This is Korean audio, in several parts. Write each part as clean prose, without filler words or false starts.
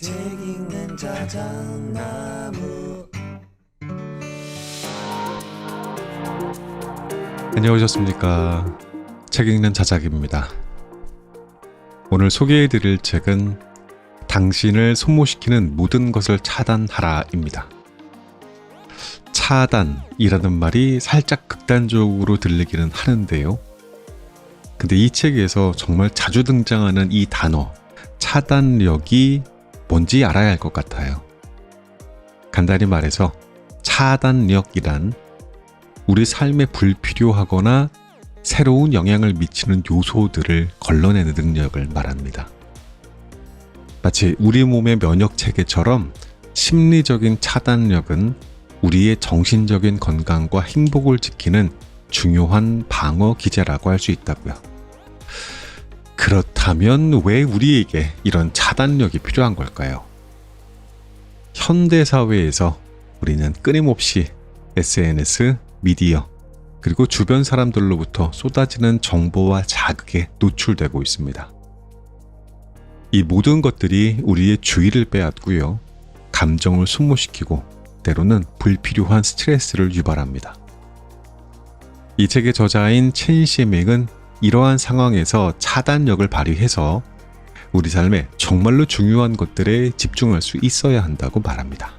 책 읽는 자작나무. 안녕하셨습니까? 책 읽는 자작입니다. 오늘 소개해드릴 책은 당신을 소모시키는 모든 것을 차단하라입니다. 차단이라는 말이 살짝 극단적으로 들리기는 하는데요. 근데 이 책에서 정말 자주 등장하는 이 단어, 차단력이 뭔지 알아야 할 것 같아요. 간단히 말해서 차단력이란 우리 삶에 불필요하거나 새로운 영향을 미치는 요소들을 걸러내는 능력을 말합니다. 마치 우리 몸의 면역체계처럼 심리적인 차단력은 우리의 정신적인 건강과 행복을 지키는 중요한 방어 기제라고 할 수 있다고요. 그렇다면 왜 우리에게 이런 차단력이 필요한 걸까요? 현대 사회에서 우리는 끊임없이 SNS, 미디어, 그리고 주변 사람들로부터 쏟아지는 정보와 자극에 노출되고 있습니다. 이 모든 것들이 우리의 주의를 빼앗고요. 감정을 소모시키고 때로는 불필요한 스트레스를 유발합니다. 이 책의 저자인 첸 시밍은 이러한 상황에서 차단력을 발휘해서 우리 삶에 정말로 중요한 것들에 집중할 수 있어야 한다고 말합니다.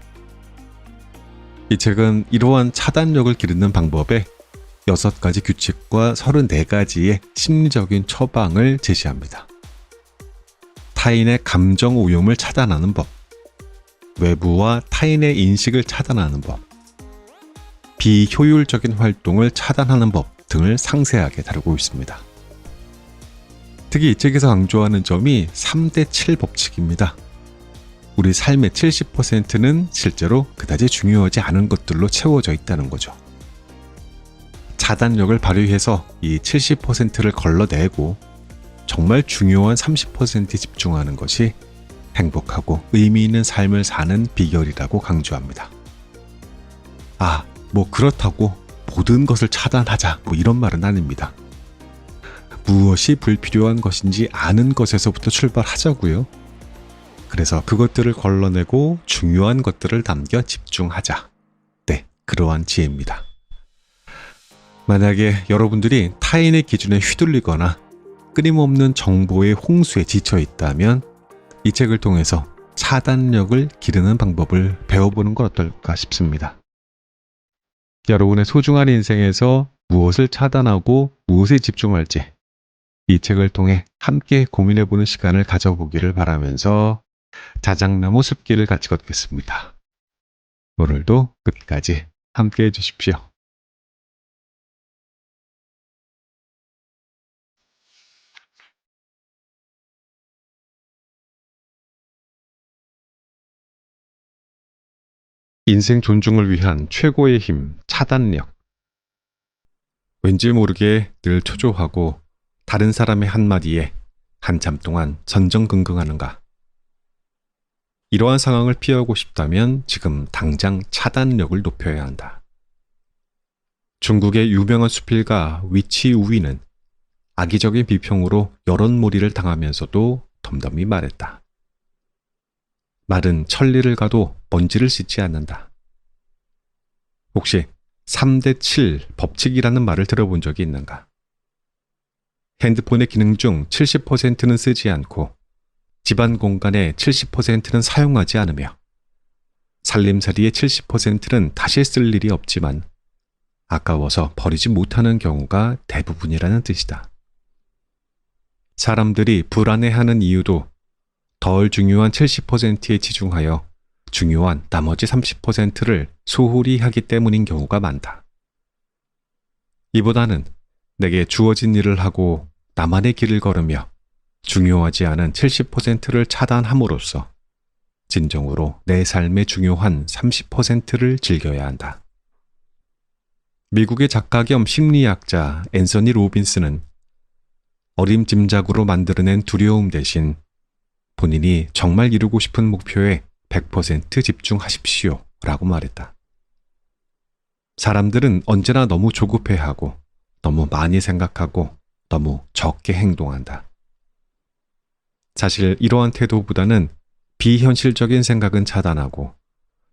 이 책은 이러한 차단력을 기르는 방법에 6가지 규칙과 34가지의 심리적인 처방을 제시합니다. 타인의 감정 오염을 차단하는 법, 외부와 타인의 인식을 차단하는 법, 비효율적인 활동을 차단하는 법 등을 상세하게 다루고 있습니다. 특히 이 책에서 강조하는 점이 3대7 법칙입니다. 우리 삶의 70%는 실제로 그다지 중요하지 않은 것들로 채워져 있다는 거죠. 차단력을 발휘해서 이 70%를 걸러내고 정말 중요한 30%에 집중하는 것이 행복하고 의미 있는 삶을 사는 비결이라고 강조합니다. 그렇다고 모든 것을 차단하자 이런 말은 아닙니다. 무엇이 불필요한 것인지 아는 것에서부터 출발하자고요. 그래서 그것들을 걸러내고 중요한 것들을 남겨 집중하자. 네, 그러한 지혜입니다. 만약에 여러분들이 타인의 기준에 휘둘리거나 끊임없는 정보의 홍수에 지쳐 있다면 이 책을 통해서 차단력을 기르는 방법을 배워보는 건 어떨까 싶습니다. 여러분의 소중한 인생에서 무엇을 차단하고 무엇에 집중할지 이 책을 통해 함께 고민해보는 시간을 가져보기를 바라면서 자작나무 숲길을 같이 걷겠습니다. 오늘도 끝까지 함께 해주십시오. 인생 존중을 위한 최고의 힘, 차단력. 왠지 모르게 늘 초조하고 다른 사람의 한마디에 한참 동안 전전긍긍하는가. 이러한 상황을 피하고 싶다면 지금 당장 차단력을 높여야 한다. 중국의 유명한 수필가 위치 우위는 악의적인 비평으로 여론몰이를 당하면서도 덤덤히 말했다. 말은 천리를 가도 먼지를 씻지 않는다. 혹시 3대7 법칙이라는 말을 들어본 적이 있는가? 핸드폰의 기능 중 70%는 쓰지 않고 집안 공간의 70%는 사용하지 않으며 살림살이의 70%는 다시 쓸 일이 없지만 아까워서 버리지 못하는 경우가 대부분이라는 뜻이다. 사람들이 불안해하는 이유도 덜 중요한 70%에 치중하여 중요한 나머지 30%를 소홀히 하기 때문인 경우가 많다. 이보다는 내게 주어진 일을 하고 나만의 길을 걸으며 중요하지 않은 70%를 차단함으로써 진정으로 내 삶의 중요한 30%를 즐겨야 한다. 미국의 작가 겸 심리학자 앤서니 로빈스는 어림짐작으로 만들어낸 두려움 대신 본인이 정말 이루고 싶은 목표에 100% 집중하십시오 라고 말했다. 사람들은 언제나 너무 조급해하고 너무 많이 생각하고 너무 적게 행동한다. 사실 이러한 태도보다는 비현실적인 생각은 차단하고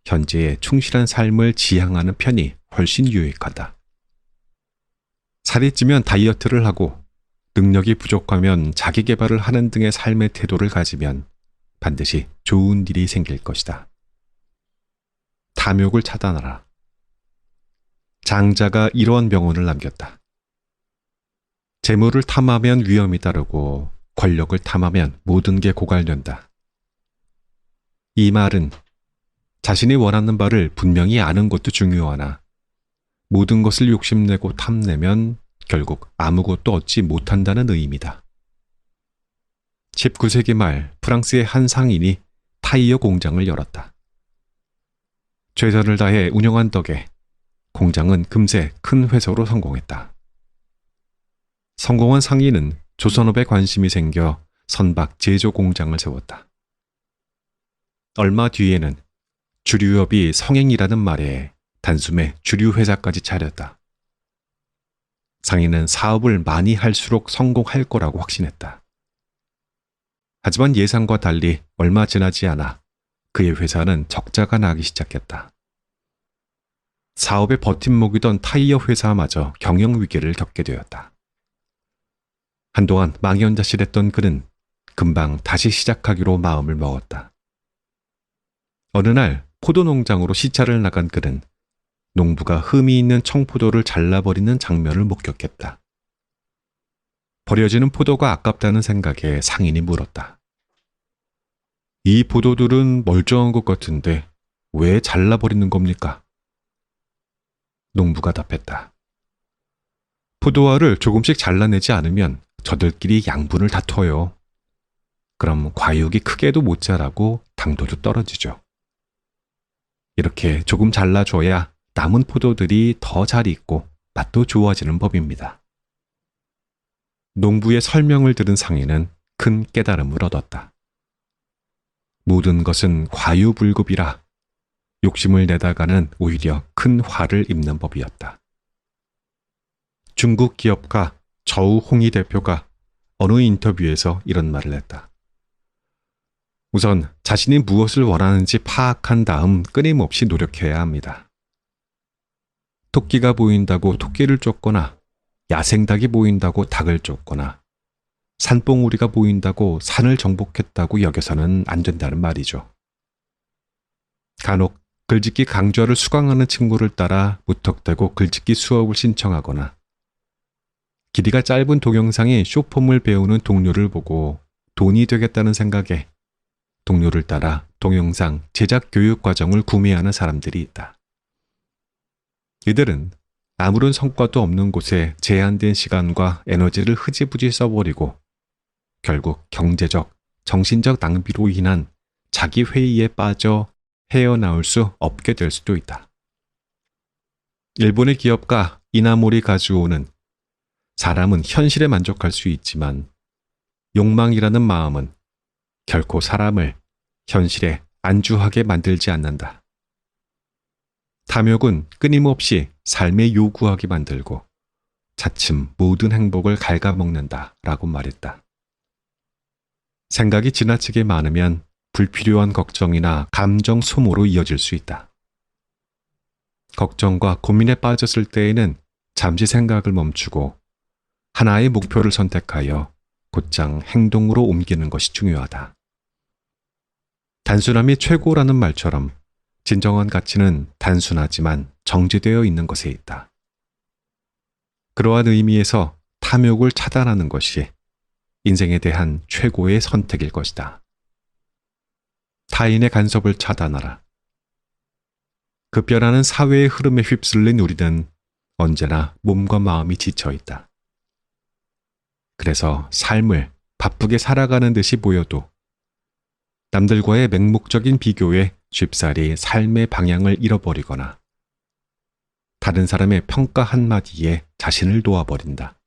현재에 충실한 삶을 지향하는 편이 훨씬 유익하다. 살이 찌면 다이어트를 하고 능력이 부족하면 자기 개발을 하는 등의 삶의 태도를 가지면 반드시 좋은 일이 생길 것이다. 탐욕을 차단하라. 장자가 이러한 명언을 남겼다. 재물을 탐하면 위험이 따르고 권력을 탐하면 모든 게 고갈된다. 이 말은 자신이 원하는 바를 분명히 아는 것도 중요하나 모든 것을 욕심내고 탐내면 결국 아무것도 얻지 못한다는 의미다. 19세기 말 프랑스의 한 상인이 타이어 공장을 열었다. 최선을 다해 운영한 덕에 공장은 금세 큰 회사로 성공했다. 성공한 상인은 조선업에 관심이 생겨 선박 제조 공장을 세웠다. 얼마 뒤에는 주류업이 성행이라는 말에 단숨에 주류회사까지 차렸다. 상인은 사업을 많이 할수록 성공할 거라고 확신했다. 하지만 예상과 달리 얼마 지나지 않아 그의 회사는 적자가 나기 시작했다. 사업의 버팀목이던 타이어 회사마저 경영위기를 겪게 되었다. 한동안 망연자실했던 그는 금방 다시 시작하기로 마음을 먹었다. 어느 날 포도 농장으로 시차를 나간 그는 농부가 흠이 있는 청포도를 잘라버리는 장면을 목격했다. 버려지는 포도가 아깝다는 생각에 상인이 물었다. 이 포도들은 멀쩡한 것 같은데 왜 잘라버리는 겁니까? 농부가 답했다. 포도알을 조금씩 잘라내지 않으면 저들끼리 양분을 다퉈요. 그럼 과육이 크게도 못 자라고 당도도 떨어지죠. 이렇게 조금 잘라줘야 남은 포도들이 더 잘 익고 맛도 좋아지는 법입니다. 농부의 설명을 들은 상인은 큰 깨달음을 얻었다. 모든 것은 과유불급이라 욕심을 내다가는 오히려 큰 화를 입는 법이었다. 중국 기업가 저우홍이 대표가 어느 인터뷰에서 이런 말을 했다. 우선 자신이 무엇을 원하는지 파악한 다음 끊임없이 노력해야 합니다. 토끼가 보인다고 토끼를 쫓거나 야생닭이 보인다고 닭을 쫓거나 산봉우리가 보인다고 산을 정복했다고 여겨서는 안 된다는 말이죠. 간혹 글짓기 강좌를 수강하는 친구를 따라 무턱대고 글짓기 수업을 신청하거나 길이가 짧은 동영상의 쇼폼을 배우는 동료를 보고 돈이 되겠다는 생각에 동료를 따라 동영상 제작 교육 과정을 구매하는 사람들이 있다. 이들은 아무런 성과도 없는 곳에 제한된 시간과 에너지를 흐지부지 써버리고 결국 경제적, 정신적 낭비로 인한 자기 회의에 빠져 헤어나올 수 없게 될 수도 있다. 일본의 기업가 이나모리 가즈오는 사람은 현실에 만족할 수 있지만 욕망이라는 마음은 결코 사람을 현실에 안주하게 만들지 않는다. 탐욕은 끊임없이 삶에 요구하게 만들고 차츰 모든 행복을 갉아먹는다 라고 말했다. 생각이 지나치게 많으면 불필요한 걱정이나 감정 소모로 이어질 수 있다. 걱정과 고민에 빠졌을 때에는 잠시 생각을 멈추고 하나의 목표를 선택하여 곧장 행동으로 옮기는 것이 중요하다. 단순함이 최고라는 말처럼 진정한 가치는 단순하지만 정제되어 있는 것에 있다. 그러한 의미에서 탐욕을 차단하는 것이 인생에 대한 최고의 선택일 것이다. 타인의 간섭을 차단하라. 급변하는 사회의 흐름에 휩쓸린 우리는 언제나 몸과 마음이 지쳐 있다. 그래서 삶을 바쁘게 살아가는 듯이 보여도 남들과의 맹목적인 비교에 쉽사리 삶의 방향을 잃어버리거나 다른 사람의 평가 한마디에 자신을 놓아버린다.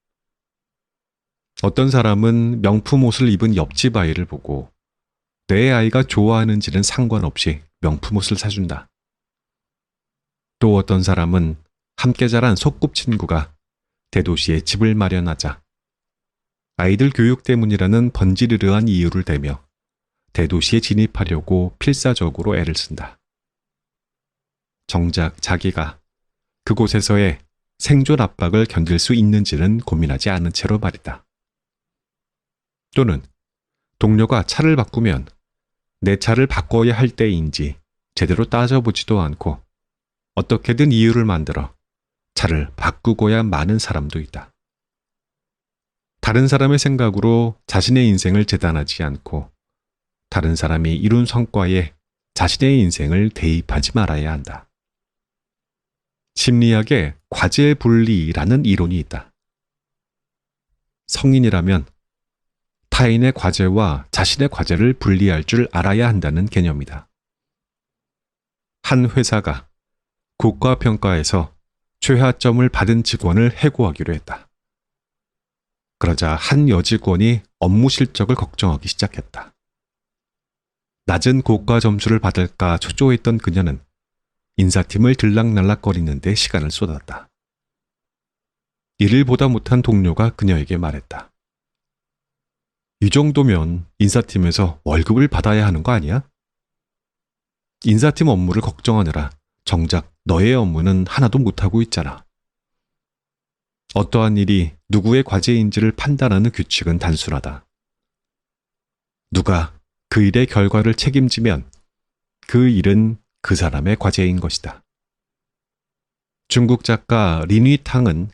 어떤 사람은 명품 옷을 입은 옆집 아이를 보고 내 아이가 좋아하는지는 상관없이 명품 옷을 사준다. 또 어떤 사람은 함께 자란 소꿉친구가 대도시에 집을 마련하자 아이들 교육 때문이라는 번지르르한 이유를 대며 대도시에 진입하려고 필사적으로 애를 쓴다. 정작 자기가 그곳에서의 생존 압박을 견딜 수 있는지는 고민하지 않은 채로 말이다. 또는 동료가 차를 바꾸면 내 차를 바꿔야 할 때인지 제대로 따져보지도 않고 어떻게든 이유를 만들어 차를 바꾸고야 마는 사람도 있다. 다른 사람의 생각으로 자신의 인생을 재단하지 않고 다른 사람이 이룬 성과에 자신의 인생을 대입하지 말아야 한다. 심리학에 과제 분리라는 이론이 있다. 성인이라면 타인의 과제와 자신의 과제를 분리할 줄 알아야 한다는 개념이다. 한 회사가 국가평가에서 최하점을 받은 직원을 해고하기로 했다. 그러자 한 여직원이 업무 실적을 걱정하기 시작했다. 낮은 고가 점수를 받을까 초조했던 그녀는 인사팀을 들락날락거리는데 시간을 쏟았다. 일을 보다 못한 동료가 그녀에게 말했다. 이 정도면 인사팀에서 월급을 받아야 하는 거 아니야? 인사팀 업무를 걱정하느라 정작 너의 업무는 하나도 못하고 있잖아. 어떠한 일이 누구의 과제인지를 판단하는 규칙은 단순하다. 누가 그 일의 결과를 책임지면 그 일은 그 사람의 과제인 것이다. 중국 작가 린위탕은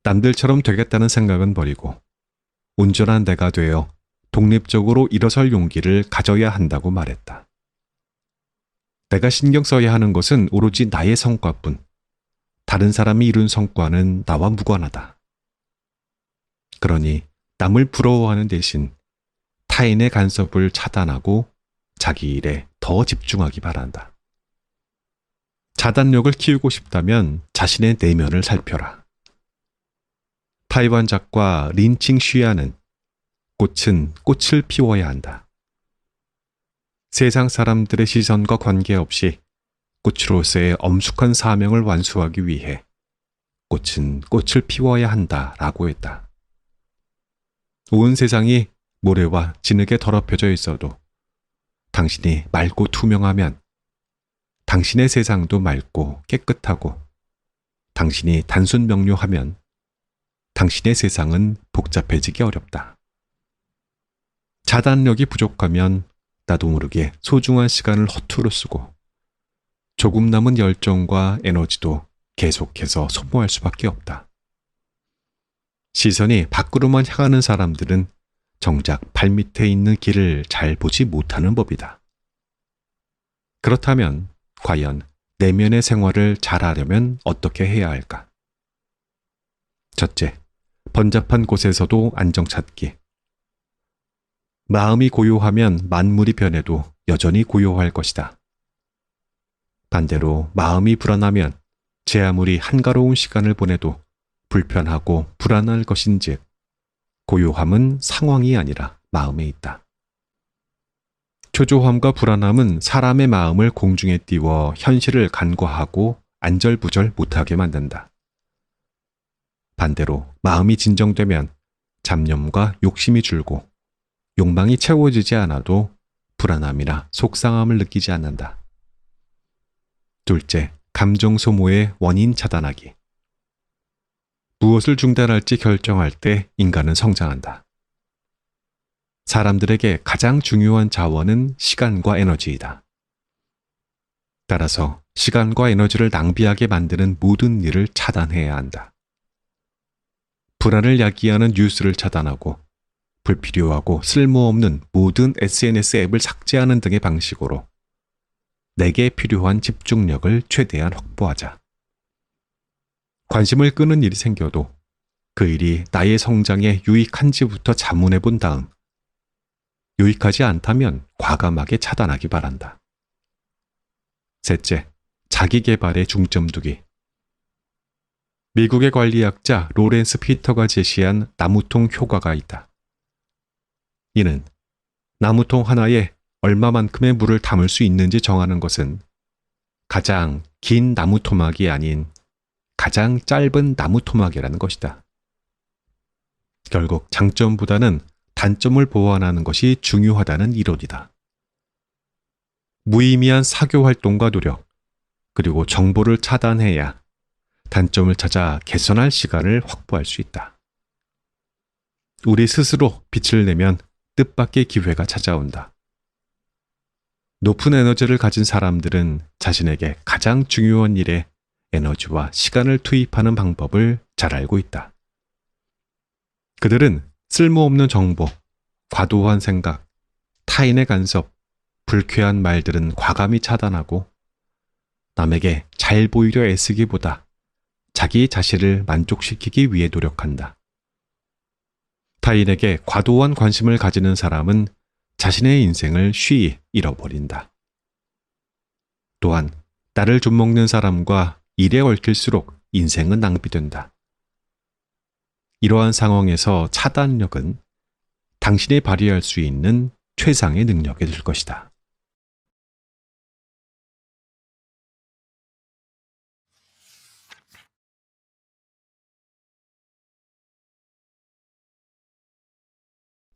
남들처럼 되겠다는 생각은 버리고 온전한 내가 되어 독립적으로 일어설 용기를 가져야 한다고 말했다. 내가 신경 써야 하는 것은 오로지 나의 성과뿐, 다른 사람이 이룬 성과는 나와 무관하다. 그러니 남을 부러워하는 대신 타인의 간섭을 차단하고 자기 일에 더 집중하기 바란다. 자단력을 키우고 싶다면 자신의 내면을 살펴라. 타이완 작가 린칭 쉬야는 꽃은 꽃을 피워야 한다. 세상 사람들의 시선과 관계없이 꽃으로서의 엄숙한 사명을 완수하기 위해 꽃은 꽃을 피워야 한다라고 했다. 온 세상이 모래와 진흙에 더럽혀져 있어도 당신이 맑고 투명하면 당신의 세상도 맑고 깨끗하고 당신이 단순 명료하면 당신의 세상은 복잡해지기 어렵다. 자단력이 부족하면 나도 모르게 소중한 시간을 허투루 쓰고 조금 남은 열정과 에너지도 계속해서 소모할 수밖에 없다. 시선이 밖으로만 향하는 사람들은 정작 발밑에 있는 길을 잘 보지 못하는 법이다. 그렇다면 과연 내면의 생활을 잘하려면 어떻게 해야 할까? 첫째, 번잡한 곳에서도 안정 찾기. 마음이 고요하면 만물이 변해도 여전히 고요할 것이다. 반대로 마음이 불안하면 제 아무리 한가로운 시간을 보내도 불편하고 불안할 것인즉 고요함은 상황이 아니라 마음에 있다. 초조함과 불안함은 사람의 마음을 공중에 띄워 현실을 간과하고 안절부절 못하게 만든다. 반대로 마음이 진정되면 잡념과 욕심이 줄고 욕망이 채워지지 않아도 불안함이나 속상함을 느끼지 않는다. 둘째, 감정 소모의 원인 차단하기. 무엇을 중단할지 결정할 때 인간은 성장한다. 사람들에게 가장 중요한 자원은 시간과 에너지이다. 따라서 시간과 에너지를 낭비하게 만드는 모든 일을 차단해야 한다. 불안을 야기하는 뉴스를 차단하고 불필요하고 쓸모없는 모든 SNS 앱을 삭제하는 등의 방식으로 내게 필요한 집중력을 최대한 확보하자. 관심을 끄는 일이 생겨도 그 일이 나의 성장에 유익한지부터 자문해 본 다음 유익하지 않다면 과감하게 차단하기 바란다. 셋째, 자기 개발에 중점 두기. 미국의 관리학자 로렌스 피터가 제시한 나무통 효과가 있다. 이는 나무통 하나에 얼마만큼의 물을 담을 수 있는지 정하는 것은 가장 긴 나무 토막이 아닌 가장 짧은 나무 토막이라는 것이다. 결국 장점보다는 단점을 보완하는 것이 중요하다는 이론이다. 무의미한 사교 활동과 노력, 그리고 정보를 차단해야 단점을 찾아 개선할 시간을 확보할 수 있다. 우리 스스로 빛을 내면 뜻밖의 기회가 찾아온다. 높은 에너지를 가진 사람들은 자신에게 가장 중요한 일에 에너지와 시간을 투입하는 방법을 잘 알고 있다. 그들은 쓸모없는 정보, 과도한 생각, 타인의 간섭, 불쾌한 말들은 과감히 차단하고 남에게 잘 보이려 애쓰기보다 자기 자신을 만족시키기 위해 노력한다. 타인에게 과도한 관심을 가지는 사람은 자신의 인생을 쉬이 잃어버린다. 또한 나를 좀먹는 사람과 일에 얽힐수록 인생은 낭비된다. 이러한 상황에서 차단력은 당신이 발휘할 수 있는 최상의 능력이 될 것이다.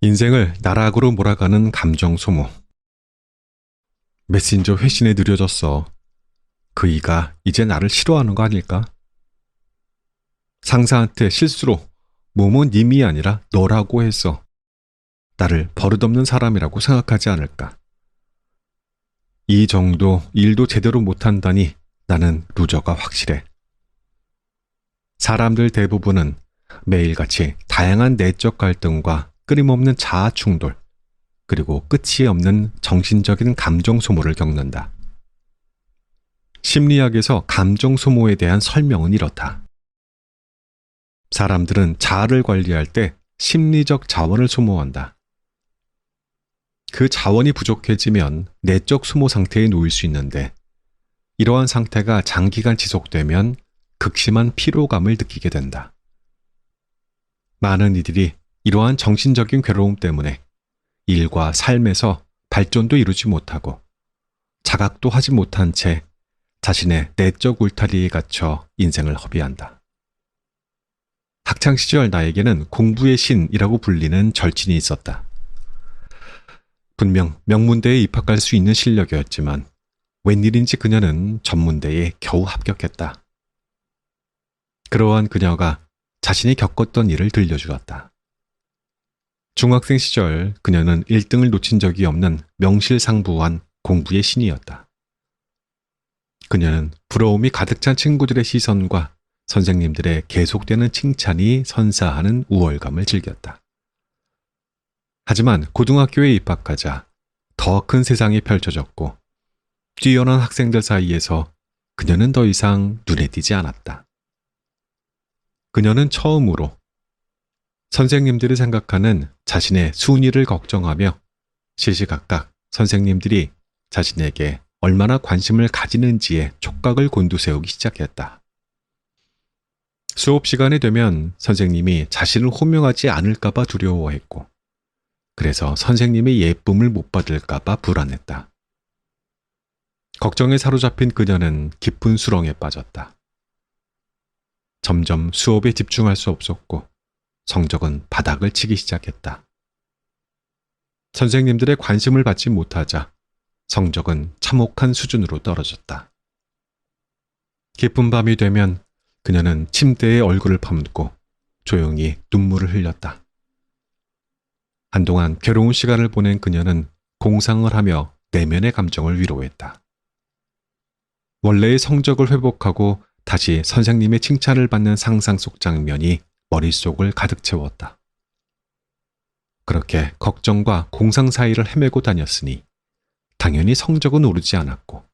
인생을 나락으로 몰아가는 감정 소모. 메신저 회신에 느려졌어. 그 이가 이제 나를 싫어하는 거 아닐까? 상사한테 실수로 뭐뭐 님이 아니라 너라고 했어. 나를 버릇없는 사람이라고 생각하지 않을까? 이 정도 일도 제대로 못한다니 나는 루저가 확실해. 사람들 대부분은 매일같이 다양한 내적 갈등과 끊임없는 자아 충돌, 그리고 끝이 없는 정신적인 감정 소모를 겪는다. 심리학에서 감정 소모에 대한 설명은 이렇다. 사람들은 자아를 관리할 때 심리적 자원을 소모한다. 그 자원이 부족해지면 내적 소모 상태에 놓일 수 있는데, 이러한 상태가 장기간 지속되면 극심한 피로감을 느끼게 된다. 많은 이들이 이러한 정신적인 괴로움 때문에 일과 삶에서 발전도 이루지 못하고 자각도 하지 못한 채 자신의 내적 울타리에 갇혀 인생을 허비한다. 학창시절 나에게는 공부의 신이라고 불리는 절친이 있었다. 분명 명문대에 입학할 수 있는 실력이었지만 웬일인지 그녀는 전문대에 겨우 합격했다. 그러한 그녀가 자신이 겪었던 일을 들려주었다. 중학생 시절 그녀는 1등을 놓친 적이 없는 명실상부한 공부의 신이었다. 그녀는 부러움이 가득 찬 친구들의 시선과 선생님들의 계속되는 칭찬이 선사하는 우월감을 즐겼다. 하지만 고등학교에 입학하자 더 큰 세상이 펼쳐졌고 뛰어난 학생들 사이에서 그녀는 더 이상 눈에 띄지 않았다. 그녀는 처음으로 선생님들이 생각하는 자신의 순위를 걱정하며 시시각각 선생님들이 자신에게 얼마나 관심을 가지는지에 촉각을 곤두세우기 시작했다. 수업 시간이 되면 선생님이 자신을 호명하지 않을까봐 두려워했고, 그래서 선생님의 예쁨을 못 받을까봐 불안했다. 걱정에 사로잡힌 그녀는 깊은 수렁에 빠졌다. 점점 수업에 집중할 수 없었고 성적은 바닥을 치기 시작했다. 선생님들의 관심을 받지 못하자 성적은 참혹한 수준으로 떨어졌다. 깊은 밤이 되면 그녀는 침대에 얼굴을 파묻고 조용히 눈물을 흘렸다. 한동안 괴로운 시간을 보낸 그녀는 공상을 하며 내면의 감정을 위로했다. 원래의 성적을 회복하고 다시 선생님의 칭찬을 받는 상상 속 장면이 머릿속을 가득 채웠다. 그렇게 걱정과 공상 사이를 헤매고 다녔으니 당연히 성적은 오르지 않았고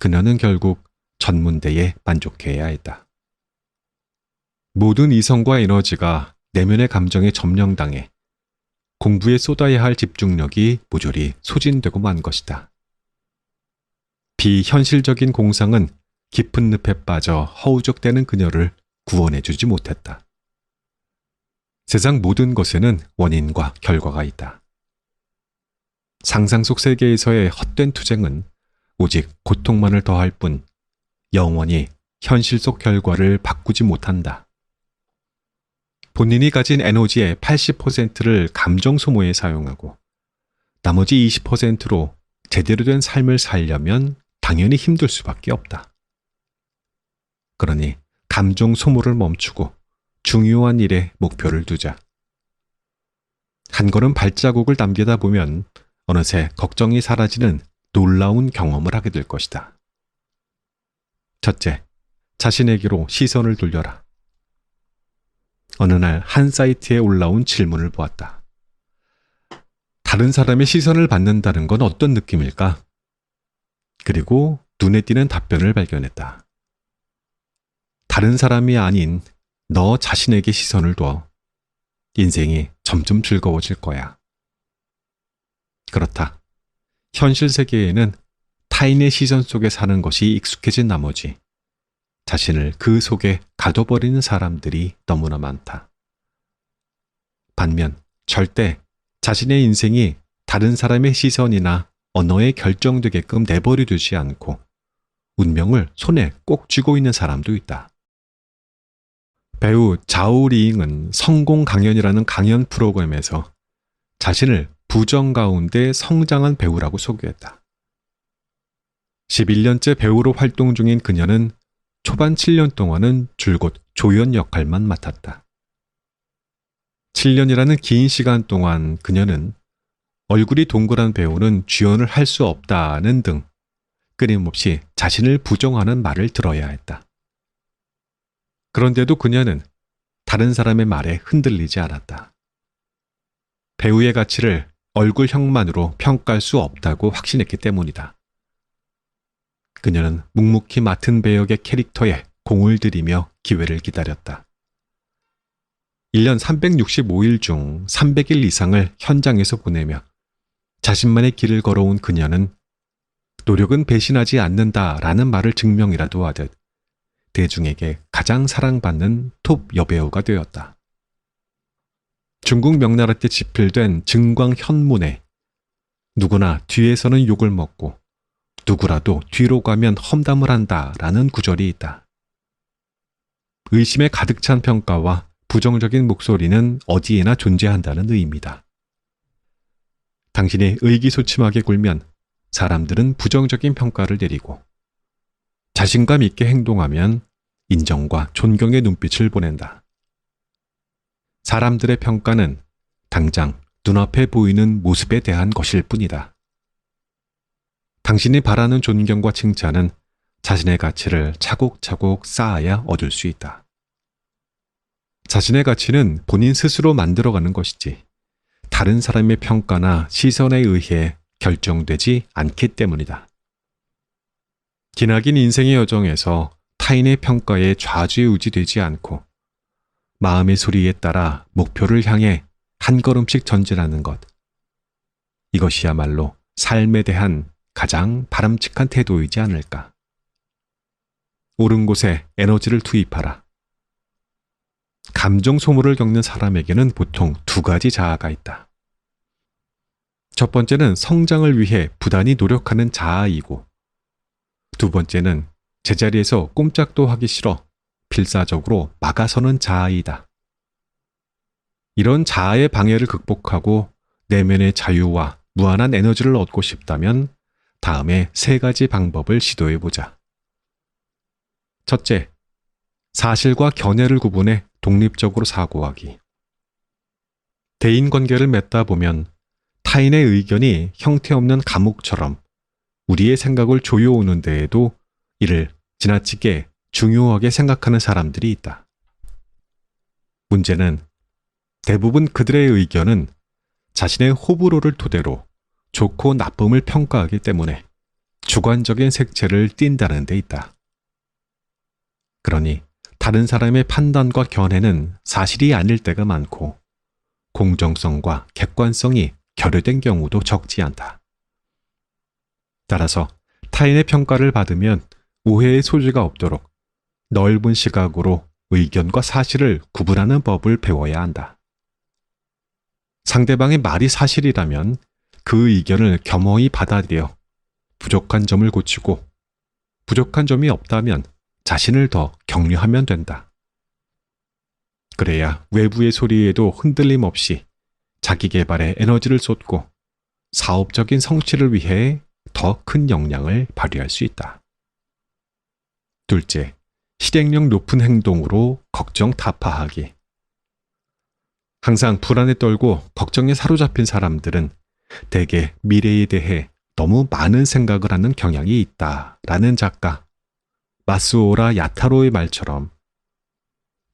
그녀는 결국 전문대에 만족해야 했다. 모든 이성과 에너지가 내면의 감정에 점령당해 공부에 쏟아야 할 집중력이 모조리 소진되고 만 것이다. 비현실적인 공상은 깊은 늪에 빠져 허우적대는 그녀를 구원해주지 못했다. 세상 모든 것에는 원인과 결과가 있다. 상상 속 세계에서의 헛된 투쟁은 오직 고통만을 더할 뿐 영원히 현실 속 결과를 바꾸지 못한다. 본인이 가진 에너지의 80%를 감정 소모에 사용하고 나머지 20%로 제대로 된 삶을 살려면 당연히 힘들 수밖에 없다. 그러니 감정 소모를 멈추고 중요한 일에 목표를 두자. 한 걸음 발자국을 남기다 보면 어느새 걱정이 사라지는 놀라운 경험을 하게 될 것이다. 첫째, 자신에게로 시선을 돌려라. 어느 날 한 사이트에 올라온 질문을 보았다. 다른 사람의 시선을 받는다는 건 어떤 느낌일까? 그리고 눈에 띄는 답변을 발견했다. 다른 사람이 아닌 너 자신에게 시선을 둬. 인생이 점점 즐거워질 거야. 그렇다. 현실 세계에는 타인의 시선 속에 사는 것이 익숙해진 나머지 자신을 그 속에 가둬버리는 사람들이 너무나 많다. 반면 절대 자신의 인생이 다른 사람의 시선이나 언어에 결정되게끔 내버려 두지 않고 운명을 손에 꼭 쥐고 있는 사람도 있다. 배우 자오리잉은 성공 강연이라는 강연 프로그램에서 자신을 부정 가운데 성장한 배우라고 소개했다. 11년째 배우로 활동 중인 그녀는 초반 7년 동안은 줄곧 조연 역할만 맡았다. 7년이라는 긴 시간 동안 그녀는 얼굴이 동그란 배우는 주연을 할 수 없다는 등 끊임없이 자신을 부정하는 말을 들어야 했다. 그런데도 그녀는 다른 사람의 말에 흔들리지 않았다. 배우의 가치를 얼굴형만으로 평가할 수 없다고 확신했기 때문이다. 그녀는 묵묵히 맡은 배역의 캐릭터에 공을 들이며 기회를 기다렸다. 1년 365일 중 300일 이상을 현장에서 보내며 자신만의 길을 걸어온 그녀는 노력은 배신하지 않는다라는 말을 증명이라도 하듯 대중에게 가장 사랑받는 톱 여배우가 되었다. 중국 명나라 때 집필된 증광 현문에 누구나 뒤에서는 욕을 먹고 누구라도 뒤로 가면 험담을 한다라는 구절이 있다. 의심에 가득 찬 평가와 부정적인 목소리는 어디에나 존재한다는 의미다. 당신이 의기소침하게 굴면 사람들은 부정적인 평가를 내리고 자신감 있게 행동하면 인정과 존경의 눈빛을 보낸다. 사람들의 평가는 당장 눈앞에 보이는 모습에 대한 것일 뿐이다. 당신이 바라는 존경과 칭찬은 자신의 가치를 차곡차곡 쌓아야 얻을 수 있다. 자신의 가치는 본인 스스로 만들어가는 것이지 다른 사람의 평가나 시선에 의해 결정되지 않기 때문이다. 기나긴 인생의 여정에서 타인의 평가에 좌지우지되지 않고 마음의 소리에 따라 목표를 향해 한 걸음씩 전진하는 것. 이것이야말로 삶에 대한 가장 바람직한 태도이지 않을까. 옳은 곳에 에너지를 투입하라. 감정 소모를 겪는 사람에게는 보통 두 가지 자아가 있다. 첫 번째는 성장을 위해 부단히 노력하는 자아이고, 두 번째는 제자리에서 꼼짝도 하기 싫어 필사적으로 막아서는 자아이다. 이런 자아의 방해를 극복하고 내면의 자유와 무한한 에너지를 얻고 싶다면 다음에 세 가지 방법을 시도해보자. 첫째, 사실과 견해를 구분해 독립적으로 사고하기. 대인관계를 맺다 보면 타인의 의견이 형태없는 감옥처럼 우리의 생각을 조여오는 데에도 이를 지나치게 중요하게 생각하는 사람들이 있다. 문제는 대부분 그들의 의견은 자신의 호불호를 토대로 좋고 나쁨을 평가하기 때문에 주관적인 색채를 띈다는 데 있다. 그러니 다른 사람의 판단과 견해는 사실이 아닐 때가 많고 공정성과 객관성이 결여된 경우도 적지 않다. 따라서 타인의 평가를 받으면 오해의 소지가 없도록 넓은 시각으로 의견과 사실을 구분하는 법을 배워야 한다. 상대방의 말이 사실이라면 그 의견을 겸허히 받아들여 부족한 점을 고치고 부족한 점이 없다면 자신을 더 격려하면 된다. 그래야 외부의 소리에도 흔들림 없이 자기 개발에 에너지를 쏟고 사업적인 성취를 위해 더 큰 역량을 발휘할 수 있다. 둘째, 실행력 높은 행동으로 걱정 타파하기. 항상 불안에 떨고 걱정에 사로잡힌 사람들은 대개 미래에 대해 너무 많은 생각을 하는 경향이 있다라는 작가 마스오라 야타로의 말처럼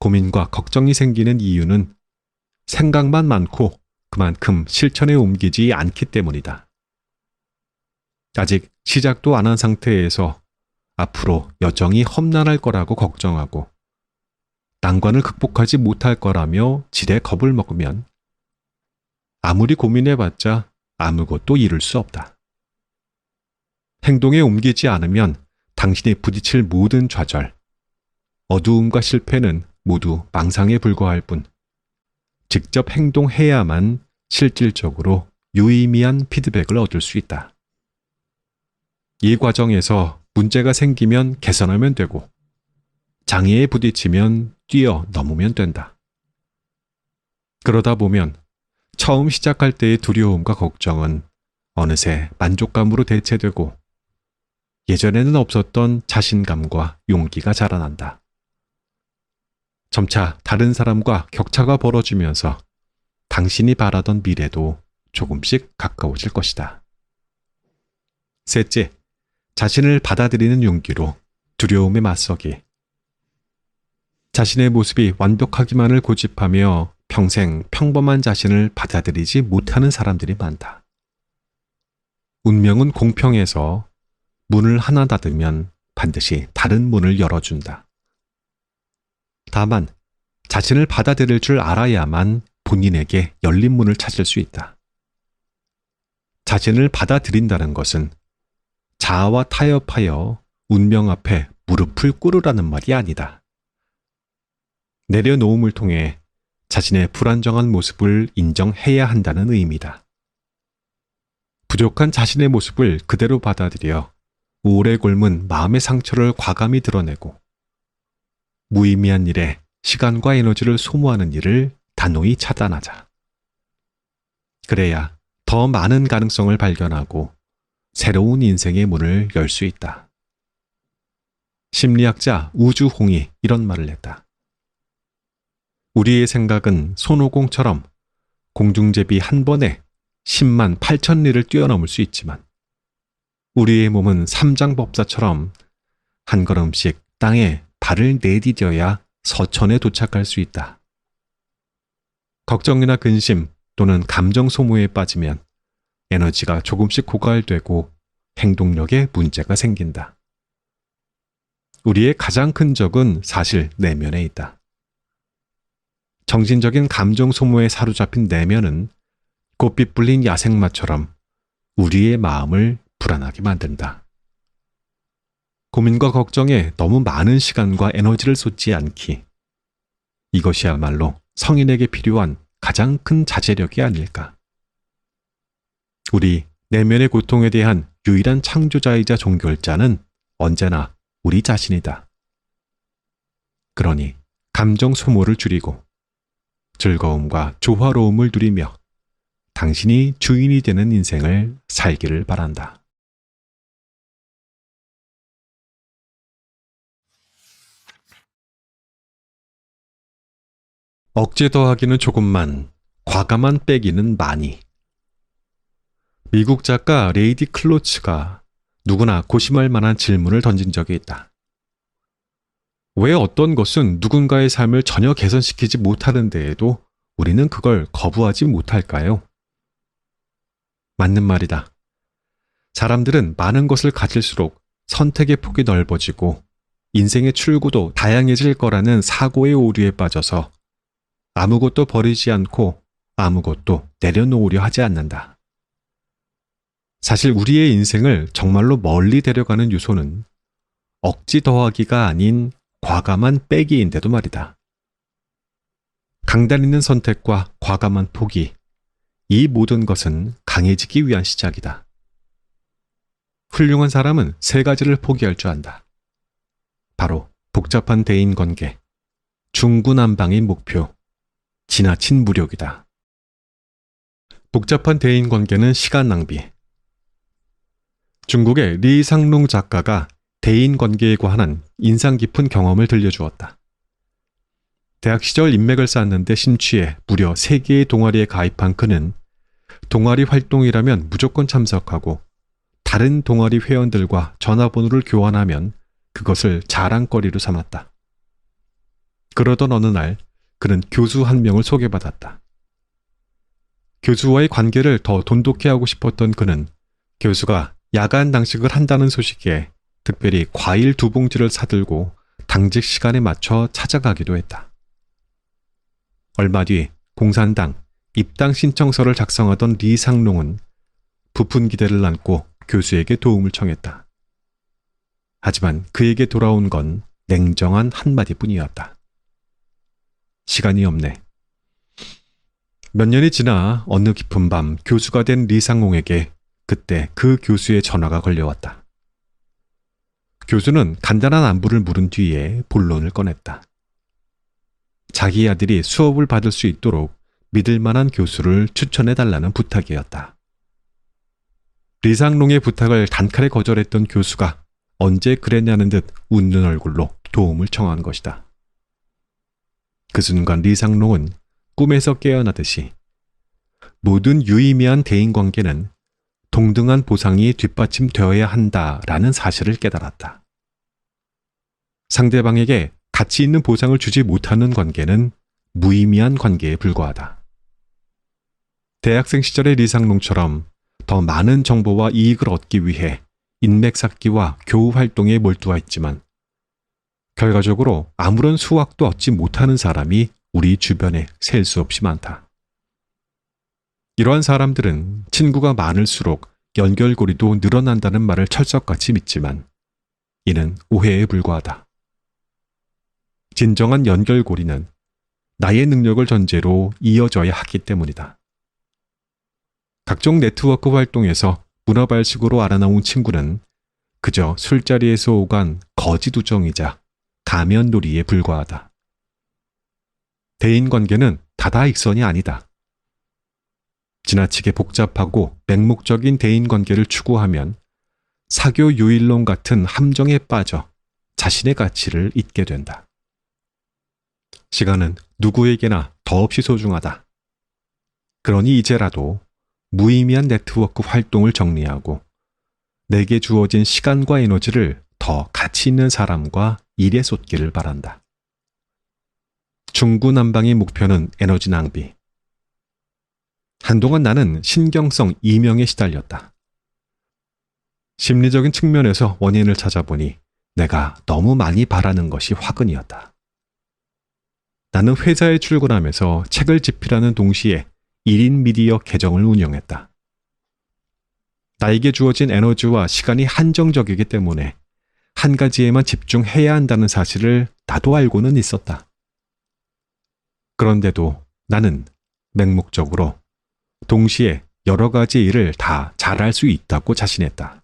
고민과 걱정이 생기는 이유는 생각만 많고 그만큼 실천에 옮기지 않기 때문이다. 아직 시작도 안 한 상태에서 앞으로 여정이 험난할 거라고 걱정하고 난관을 극복하지 못할 거라며 지레 겁을 먹으면 아무리 고민해봤자 아무것도 이룰 수 없다. 행동에 옮기지 않으면 당신이 부딪힐 모든 좌절, 어두움과 실패는 모두 망상에 불과할 뿐 직접 행동해야만 실질적으로 유의미한 피드백을 얻을 수 있다. 이 과정에서 문제가 생기면 개선하면 되고 장애에 부딪히면 뛰어넘으면 된다. 그러다 보면 처음 시작할 때의 두려움과 걱정은 어느새 만족감으로 대체되고 예전에는 없었던 자신감과 용기가 자라난다. 점차 다른 사람과 격차가 벌어지면서 당신이 바라던 미래도 조금씩 가까워질 것이다. 셋째, 자신을 받아들이는 용기로 두려움에 맞서기. 자신의 모습이 완벽하기만을 고집하며 평생 평범한 자신을 받아들이지 못하는 사람들이 많다. 운명은 공평해서 문을 하나 닫으면 반드시 다른 문을 열어준다. 다만 자신을 받아들일 줄 알아야만 본인에게 열린 문을 찾을 수 있다. 자신을 받아들인다는 것은 자아와 타협하여 운명 앞에 무릎을 꿇으라는 말이 아니다. 내려놓음을 통해 자신의 불안정한 모습을 인정해야 한다는 의미다. 부족한 자신의 모습을 그대로 받아들여 오래 곪은 마음의 상처를 과감히 드러내고 무의미한 일에 시간과 에너지를 소모하는 일을 단호히 차단하자. 그래야 더 많은 가능성을 발견하고 새로운 인생의 문을 열 수 있다. 심리학자 우주홍이 이런 말을 했다. 우리의 생각은 손오공처럼 공중제비 한 번에 10만 8천 리를 뛰어넘을 수 있지만 우리의 몸은 삼장법사처럼 한 걸음씩 땅에 발을 내디뎌야 서천에 도착할 수 있다. 걱정이나 근심 또는 감정 소모에 빠지면 에너지가 조금씩 고갈되고 행동력에 문제가 생긴다. 우리의 가장 큰 적은 사실 내면에 있다. 정신적인 감정 소모에 사로잡힌 내면은 꽃빛 불린 야생마처럼 우리의 마음을 불안하게 만든다. 고민과 걱정에 너무 많은 시간과 에너지를 쏟지 않기. 이것이야말로 성인에게 필요한 가장 큰 자제력이 아닐까. 우리 내면의 고통에 대한 유일한 창조자이자 종결자는 언제나 우리 자신이다. 그러니 감정 소모를 줄이고 즐거움과 조화로움을 누리며 당신이 주인이 되는 인생을 살기를 바란다. 억제 더하기는 조금만, 과감한 빼기는 많이. 미국 작가 레이디 클로츠가 누구나 고심할 만한 질문을 던진 적이 있다. 왜 어떤 것은 누군가의 삶을 전혀 개선시키지 못하는 데에도 우리는 그걸 거부하지 못할까요? 맞는 말이다. 사람들은 많은 것을 가질수록 선택의 폭이 넓어지고 인생의 출구도 다양해질 거라는 사고의 오류에 빠져서 아무것도 버리지 않고 아무것도 내려놓으려 하지 않는다. 사실 우리의 인생을 정말로 멀리 데려가는 요소는 억지 더하기가 아닌 과감한 빼기인데도 말이다. 강단 있는 선택과 과감한 포기, 이 모든 것은 강해지기 위한 시작이다. 훌륭한 사람은 세 가지를 포기할 줄 안다. 바로 복잡한 대인관계, 중구난방인 목표, 지나친 무력이다. 복잡한 대인관계는 시간 낭비. 중국의 리상롱 작가가 대인관계에 관한 인상 깊은 경험을 들려주었다. 대학 시절 인맥을 쌓았는데 심취해 무려 3개의 동아리에 가입한 그는 동아리 활동이라면 무조건 참석하고 다른 동아리 회원들과 전화번호를 교환하면 그것을 자랑거리로 삼았다. 그러던 어느 날 그는 교수 한 명을 소개받았다. 교수와의 관계를 더 돈독히 하고 싶었던 그는 교수가 야간 당직을 한다는 소식에 특별히 과일 2봉지를 사들고 당직 시간에 맞춰 찾아가기도 했다. 얼마 뒤 공산당 입당 신청서를 작성하던 리상롱은 부푼 기대를 안고 교수에게 도움을 청했다. 하지만 그에게 돌아온 건 냉정한 한마디뿐이었다. 시간이 없네. 몇 년이 지나 어느 깊은 밤 교수가 된 리상롱에게 그때 그 교수의 전화가 걸려왔다. 교수는 간단한 안부를 물은 뒤에 본론을 꺼냈다. 자기 아들이 수업을 받을 수 있도록 믿을 만한 교수를 추천해달라는 부탁이었다. 리상롱의 부탁을 단칼에 거절했던 교수가 언제 그랬냐는 듯 웃는 얼굴로 도움을 청한 것이다. 그 순간 리상롱은 꿈에서 깨어나듯이 모든 유의미한 대인관계는 동등한 보상이 뒷받침되어야 한다라는 사실을 깨달았다. 상대방에게 가치 있는 보상을 주지 못하는 관계는 무의미한 관계에 불과하다. 대학생 시절의 리상롱처럼 더 많은 정보와 이익을 얻기 위해 인맥 쌓기와 교우 활동에 몰두했지만 결과적으로 아무런 수확도 얻지 못하는 사람이 우리 주변에 셀 수 없이 많다. 이러한 사람들은 친구가 많을수록 연결고리도 늘어난다는 말을 철석같이 믿지만 이는 오해에 불과하다. 진정한 연결고리는 나의 능력을 전제로 이어져야 하기 때문이다. 각종 네트워크 활동에서 문어발식으로 알아나온 친구는 그저 술자리에서 오간 거짓 우정이자 가면놀이에 불과하다. 대인관계는 다다익선이 아니다. 지나치게 복잡하고 맹목적인 대인관계를 추구하면 사교 유일론 같은 함정에 빠져 자신의 가치를 잊게 된다. 시간은 누구에게나 더없이 소중하다. 그러니 이제라도 무의미한 네트워크 활동을 정리하고 내게 주어진 시간과 에너지를 더 가치 있는 사람과 일에 쏟기를 바란다. 중구난방의 목표는 에너지 낭비. 한동안 나는 신경성 이명에 시달렸다. 심리적인 측면에서 원인을 찾아보니 내가 너무 많이 바라는 것이 화근이었다. 나는 회사에 출근하면서 책을 집필하는 동시에 1인 미디어 계정을 운영했다. 나에게 주어진 에너지와 시간이 한정적이기 때문에 한 가지에만 집중해야 한다는 사실을 나도 알고는 있었다. 그런데도 나는 맹목적으로 동시에 여러 가지 일을 다 잘할 수 있다고 자신했다.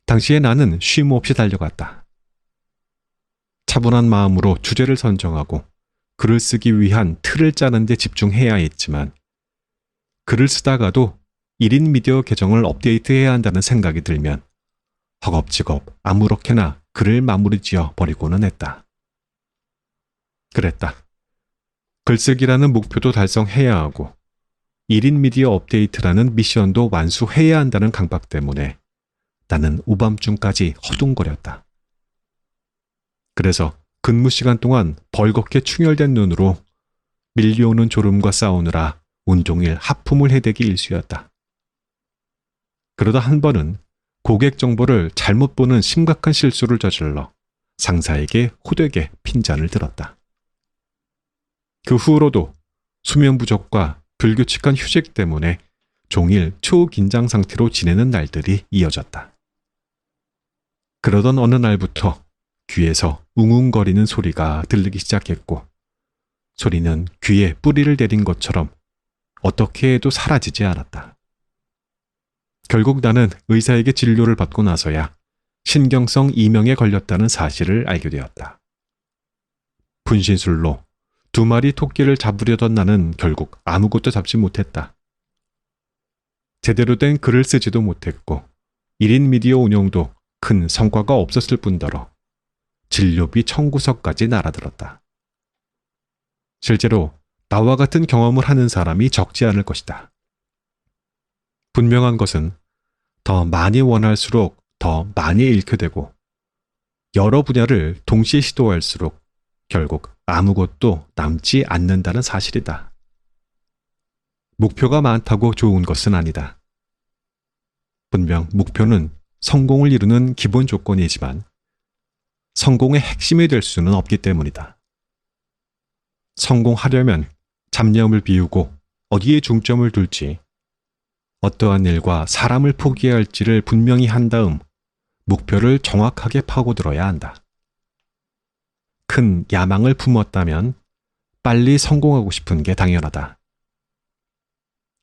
당시에 나는 쉼 없이 달려갔다. 차분한 마음으로 주제를 선정하고 글을 쓰기 위한 틀을 짜는 데 집중해야 했지만 글을 쓰다가도 1인 미디어 계정을 업데이트해야 한다는 생각이 들면 허겁지겁 아무렇게나 글을 마무리 지어 버리고는 했다. 그랬다. 글쓰기라는 목표도 달성해야 하고 1인 미디어 업데이트라는 미션도 완수해야 한다는 강박 때문에 나는 오밤중까지 허둥거렸다. 그래서 근무 시간 동안 벌겋게 충혈된 눈으로 밀려오는 졸음과 싸우느라 온종일 하품을 해대기 일쑤였다. 그러다 한 번은 고객 정보를 잘못 보는 심각한 실수를 저질러 상사에게 호되게 핀잔을 들었다. 그 후로도 수면 부족과 불규칙한 휴식 때문에 종일 초긴장 상태로 지내는 날들이 이어졌다. 그러던 어느 날부터 귀에서 웅웅거리는 소리가 들리기 시작했고 소리는 귀에 뿌리를 내린 것처럼 어떻게 해도 사라지지 않았다. 결국 나는 의사에게 진료를 받고 나서야 신경성 이명에 걸렸다는 사실을 알게 되었다. 분신술로 2마리 토끼를 잡으려던 나는 결국 아무것도 잡지 못했다. 제대로 된 글을 쓰지도 못했고 1인 미디어 운영도 큰 성과가 없었을 뿐더러 진료비 청구서까지 날아들었다. 실제로 나와 같은 경험을 하는 사람이 적지 않을 것이다. 분명한 것은 더 많이 원할수록 더 많이 잃게 되고 여러 분야를 동시에 시도할수록 결국 아무것도 남지 않는다는 사실이다. 목표가 많다고 좋은 것은 아니다. 분명 목표는 성공을 이루는 기본 조건이지만 성공의 핵심이 될 수는 없기 때문이다. 성공하려면 잡념을 비우고 어디에 중점을 둘지, 어떠한 일과 사람을 포기해야 할지를 분명히 한 다음 목표를 정확하게 파고들어야 한다. 큰 야망을 품었다면 빨리 성공하고 싶은 게 당연하다.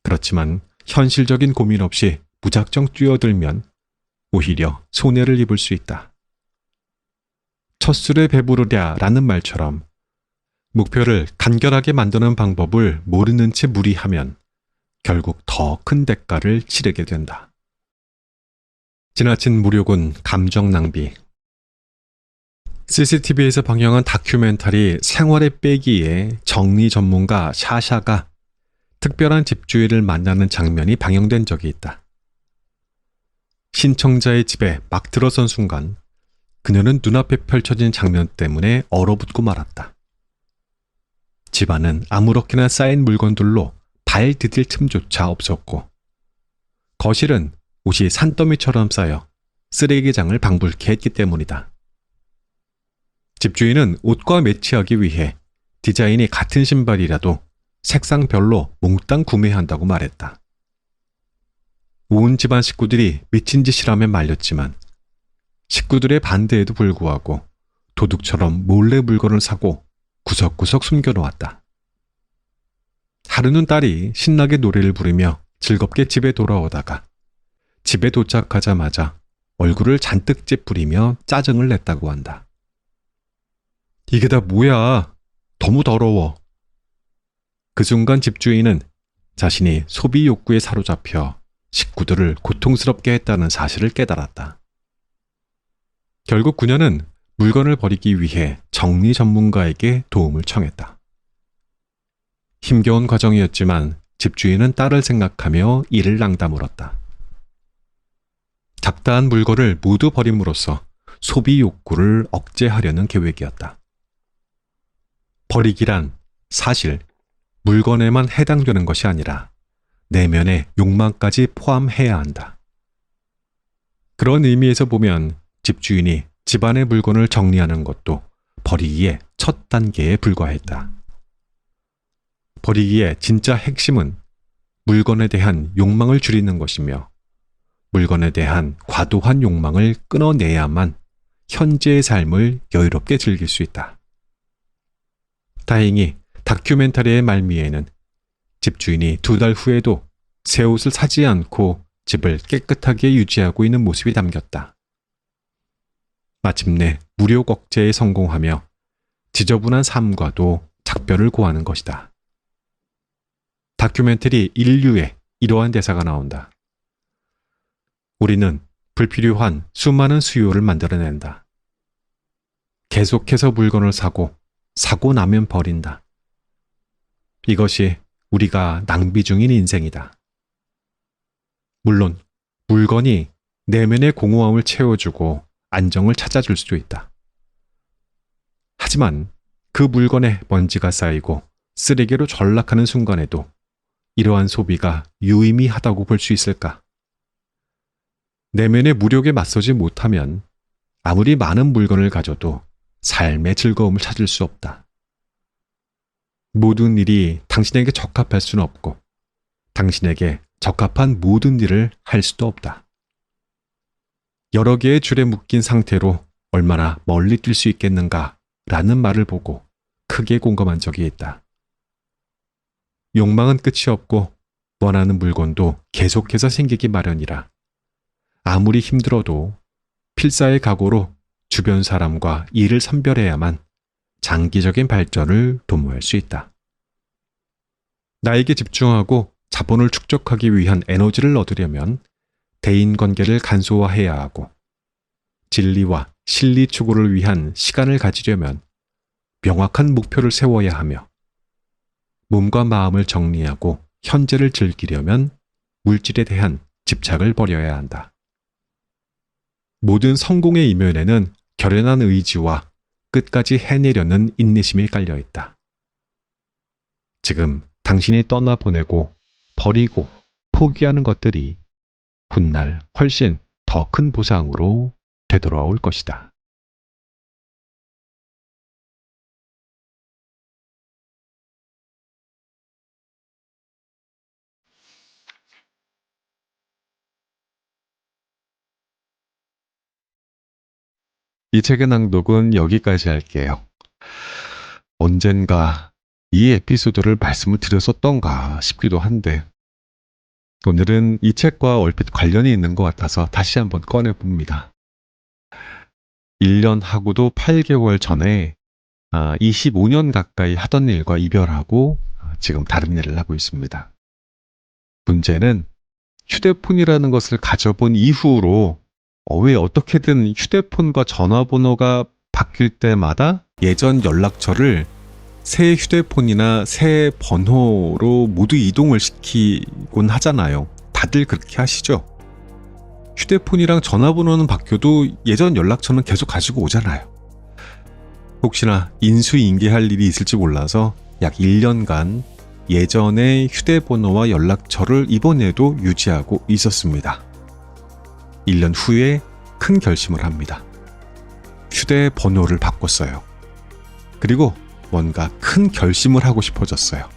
그렇지만 현실적인 고민 없이 무작정 뛰어들면 오히려 손해를 입을 수 있다. 첫 술에 배부르랴라는 말처럼 목표를 간결하게 만드는 방법을 모르는 채 무리하면 결국 더 큰 대가를 치르게 된다. 지나친 무력은 감정 낭비. CCTV에서 방영한 다큐멘터리 생활의 빼기에 정리 전문가 샤샤가 특별한 집주인을 만나는 장면이 방영된 적이 있다. 신청자의 집에 막 들어선 순간 그녀는 눈앞에 펼쳐진 장면 때문에 얼어붙고 말았다. 집안은 아무렇게나 쌓인 물건들로 발 디딜 틈조차 없었고 거실은 옷이 산더미처럼 쌓여 쓰레기장을 방불케 했기 때문이다. 집주인은 옷과 매치하기 위해 디자인이 같은 신발이라도 색상별로 몽땅 구매한다고 말했다. 온 집안 식구들이 미친 짓이라며 말렸지만 식구들의 반대에도 불구하고 도둑처럼 몰래 물건을 사고 구석구석 숨겨놓았다. 하루는 딸이 신나게 노래를 부르며 즐겁게 집에 돌아오다가 집에 도착하자마자 얼굴을 잔뜩 찌푸리며 짜증을 냈다고 한다. 이게 다 뭐야? 너무 더러워. 그 순간 집주인은 자신이 소비 욕구에 사로잡혀 식구들을 고통스럽게 했다는 사실을 깨달았다. 결국 그녀는 물건을 버리기 위해 정리 전문가에게 도움을 청했다. 힘겨운 과정이었지만 집주인은 딸을 생각하며 이를 낭다물었다. 잡다한 물건을 모두 버림으로써 소비 욕구를 억제하려는 계획이었다. 버리기란 사실 물건에만 해당되는 것이 아니라 내면의 욕망까지 포함해야 한다. 그런 의미에서 보면 집주인이 집안의 물건을 정리하는 것도 버리기의 첫 단계에 불과했다. 버리기의 진짜 핵심은 물건에 대한 욕망을 줄이는 것이며 물건에 대한 과도한 욕망을 끊어내야만 현재의 삶을 여유롭게 즐길 수 있다. 다행히 다큐멘터리의 말미에는 집주인이 2달 후에도 새 옷을 사지 않고 집을 깨끗하게 유지하고 있는 모습이 담겼다. 마침내 무력 억제에 성공하며 지저분한 삶과도 작별을 고하는 것이다. 다큐멘터리 인류에 이러한 대사가 나온다. 우리는 불필요한 수많은 수요를 만들어낸다. 계속해서 물건을 사고 나면 버린다. 이것이 우리가 낭비 중인 인생이다. 물론 물건이 내면의 공허함을 채워주고 안정을 찾아줄 수도 있다. 하지만 그 물건에 먼지가 쌓이고 쓰레기로 전락하는 순간에도 이러한 소비가 유의미하다고 볼 수 있을까? 내면의 무력에 맞서지 못하면 아무리 많은 물건을 가져도 삶의 즐거움을 찾을 수 없다. 모든 일이 당신에게 적합할 수는 없고 당신에게 적합한 모든 일을 할 수도 없다. 여러 개의 줄에 묶인 상태로 얼마나 멀리 뛸 수 있겠는가 라는 말을 보고 크게 공감한 적이 있다. 욕망은 끝이 없고 원하는 물건도 계속해서 생기기 마련이라 아무리 힘들어도 필사의 각오로 주변 사람과 일을 선별해야만 장기적인 발전을 도모할 수 있다. 나에게 집중하고 자본을 축적하기 위한 에너지를 얻으려면 대인관계를 간소화해야 하고 진리와 실리 추구를 위한 시간을 가지려면 명확한 목표를 세워야 하며 몸과 마음을 정리하고 현재를 즐기려면 물질에 대한 집착을 버려야 한다. 모든 성공의 이면에는 결연한 의지와 끝까지 해내려는 인내심이 깔려있다. 지금 당신이 떠나보내고 버리고 포기하는 것들이 훗날 훨씬 더 큰 보상으로 되돌아올 것이다. 이 책의 낭독은 여기까지 할게요. 언젠가 이 에피소드를 말씀을 드렸었던가 싶기도 한데 오늘은 이 책과 얼핏 관련이 있는 것 같아서 다시 한번 꺼내봅니다. 1년하고도 8개월 전에 25년 가까이 하던 일과 이별하고 지금 다른 일을 하고 있습니다. 문제는 휴대폰이라는 것을 가져본 이후로 왜 어떻게든 휴대폰과 전화번호가 바뀔 때마다 예전 연락처를 새 휴대폰이나 새 번호로 모두 이동을 시키곤 하잖아요. 다들 그렇게 하시죠? 휴대폰이랑 전화번호는 바뀌어도 예전 연락처는 계속 가지고 오잖아요. 혹시나 인수인계할 일이 있을지 몰라서 약 1년간 예전의 휴대번호와 연락처를 이번에도 유지하고 있었습니다. 1년 후에 큰 결심을 합니다. 휴대번호를 바꿨어요. 그리고 뭔가 큰 결심을 하고 싶어졌어요.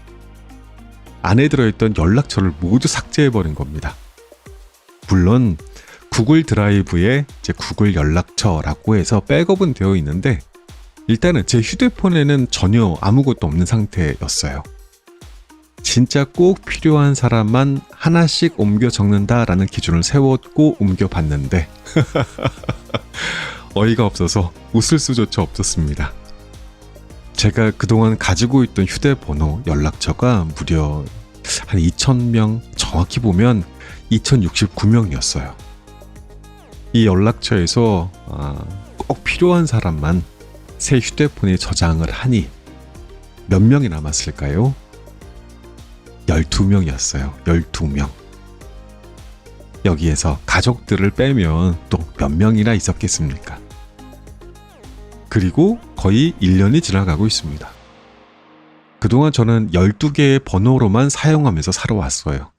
안에 들어있던 연락처를 모두 삭제해버린 겁니다. 물론 구글 드라이브에 제 구글 연락처라고 해서 백업은 되어 있는데 일단은 제 휴대폰에는 전혀 아무것도 없는 상태였어요. 진짜 꼭 필요한 사람만 하나씩 옮겨 적는다라는 기준을 세웠고 옮겨봤는데 어이가 없어서 웃을 수조차 없었습니다. 제가 그동안 가지고 있던 휴대번호 연락처가 무려 한 2,000명, 정확히 보면 2,069명이었어요. 이 연락처에서 꼭 필요한 사람만 새 휴대폰에 저장을 하니 몇 명이 남았을까요? 12명이었어요. 12명. 여기에서 가족들을 빼면 또 몇 명이나 있었겠습니까? 그리고 거의 1년이 지나가고 있습니다. 그동안 저는 12개의 번호로만 사용하면서 살아왔어요.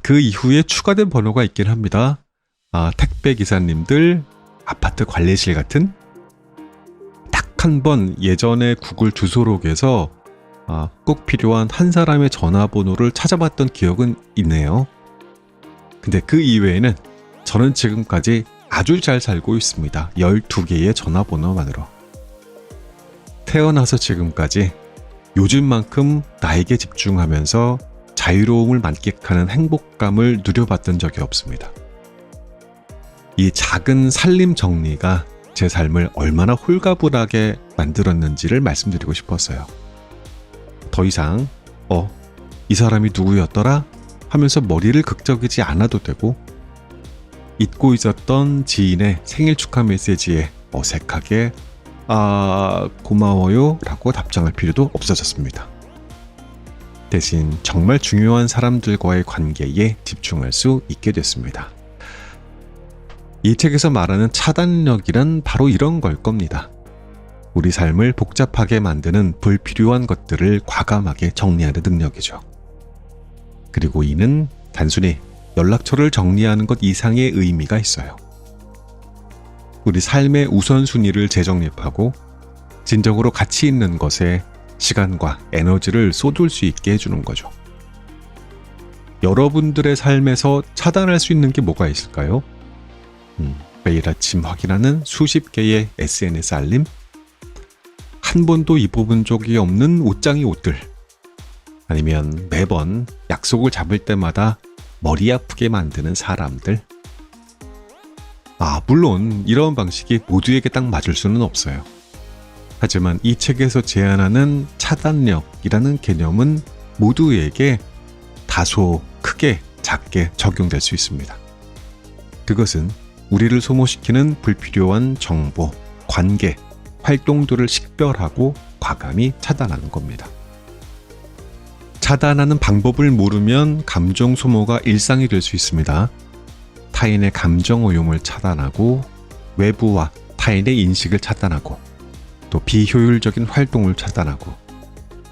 그 이후에 추가된 번호가 있긴 합니다. 택배 기사님들, 아파트 관리실 같은 딱 한 번 예전에 구글 주소록에서 꼭 필요한 한 사람의 전화번호를 찾아봤던 기억은 있네요. 근데 그 이외에는 저는 지금까지 아주 잘 살고 있습니다. 12개의 전화번호만으로. 태어나서 지금까지 요즘만큼 나에게 집중하면서 자유로움을 만끽하는 행복감을 누려봤던 적이 없습니다. 이 작은 살림 정리가 제 삶을 얼마나 홀가분하게 만들었는지를 말씀드리고 싶었어요. 더 이상 이 사람이 누구였더라? 하면서 머리를 극적이지 않아도 되고 잊고 있었던 지인의 생일 축하 메시지에 어색하게 고마워요 라고 답장할 필요도 없어졌습니다. 대신 정말 중요한 사람들과의 관계에 집중할 수 있게 됐습니다. 이 책에서 말하는 차단력이란 바로 이런 걸 겁니다. 우리 삶을 복잡하게 만드는 불필요한 것들을 과감하게 정리하는 능력이죠. 그리고 이는 단순히 연락처를 정리하는 것 이상의 의미가 있어요. 우리 삶의 우선순위를 재정립하고 진정으로 가치 있는 것에 시간과 에너지를 쏟을 수 있게 해주는 거죠. 여러분들의 삶에서 차단할 수 있는 게 뭐가 있을까요? 매일 아침 확인하는 수십 개의 SNS 알림, 한 번도 입어본 적이 없는 옷장의 옷들, 아니면 매번 약속을 잡을 때마다 머리 아프게 만드는 사람들. 물론 이런 방식이 모두에게 딱 맞을 수는 없어요. 하지만 이 책에서 제안하는 차단력이라는 개념은 모두에게 다소 크게 작게 적용될 수 있습니다. 그것은 우리를 소모시키는 불필요한 정보, 관계, 활동들을 식별하고 과감히 차단하는 겁니다. 차단하는 방법을 모르면 감정 소모가 일상이 될 수 있습니다. 타인의 감정 오염을 차단하고 외부와 타인의 인식을 차단하고 또 비효율적인 활동을 차단하고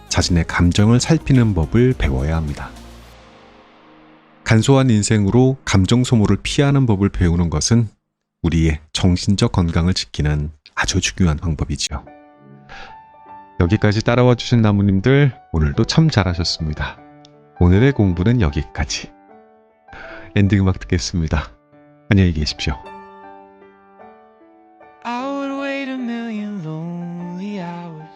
자신의 감정을 살피는 법을 배워야 합니다. 간소한 인생으로 감정 소모를 피하는 법을 배우는 것은 우리의 정신적 건강을 지키는 아주 중요한 방법이지요. 여기까지 따라와 주신 나무님들 오늘도 참 잘하셨습니다. 오늘의 공부는 여기까지. 엔딩 음악 듣겠습니다. 안녕히 계십시오. I would wait a million lonely hours,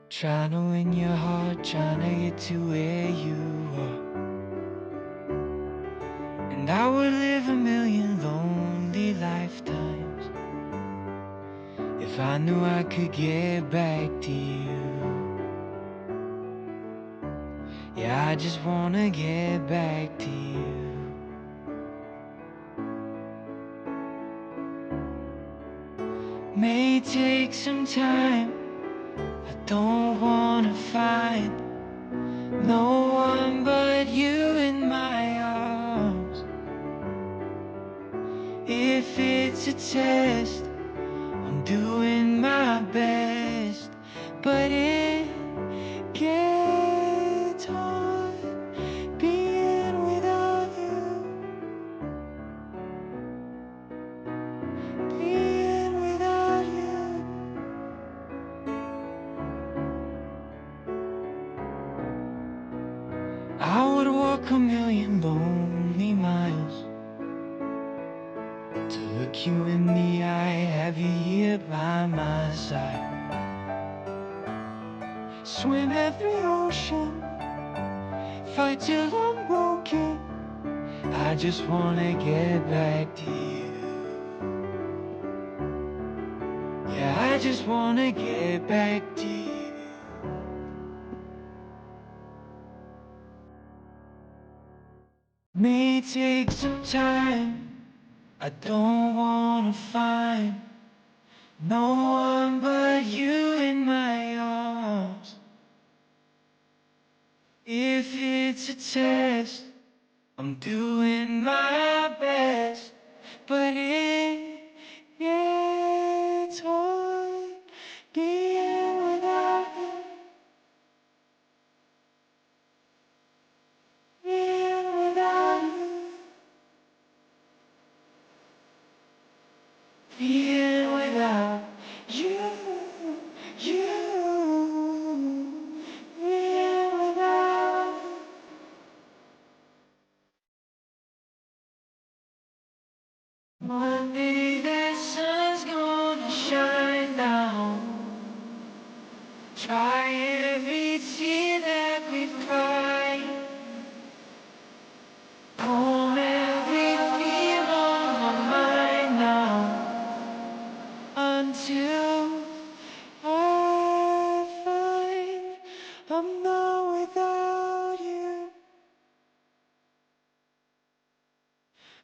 trying to win your heart, trying to get to where you are. And I would live a million lonely lifetimes if I knew I could get back to you. Yeah, I just wanna get back to you. May take some time, I don't wanna find no one but you in my arms. If it's a test, I'm doing my best, but it gets hard being without you, being without you. I would walk a million lonely miles to look you in the eye, have you here by my side. Swim every ocean, fight till I'm broken. I just wanna get back to you. Yeah, I just wanna get back to you. May take some time, I don't wanna find no one but you in my arms. If it's a test, I'm doing my best, but it gets hard being without you, being without you, being without you, you, being without you. One day the sun's gonna shine down, dry every tear that we've cried, calm every fear on my mind now, until I find I'm not without you,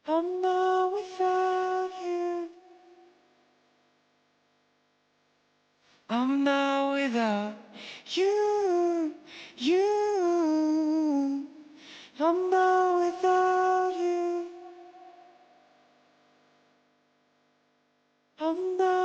I'm not without you, I'm not without you, you, I'm not without you, I'm not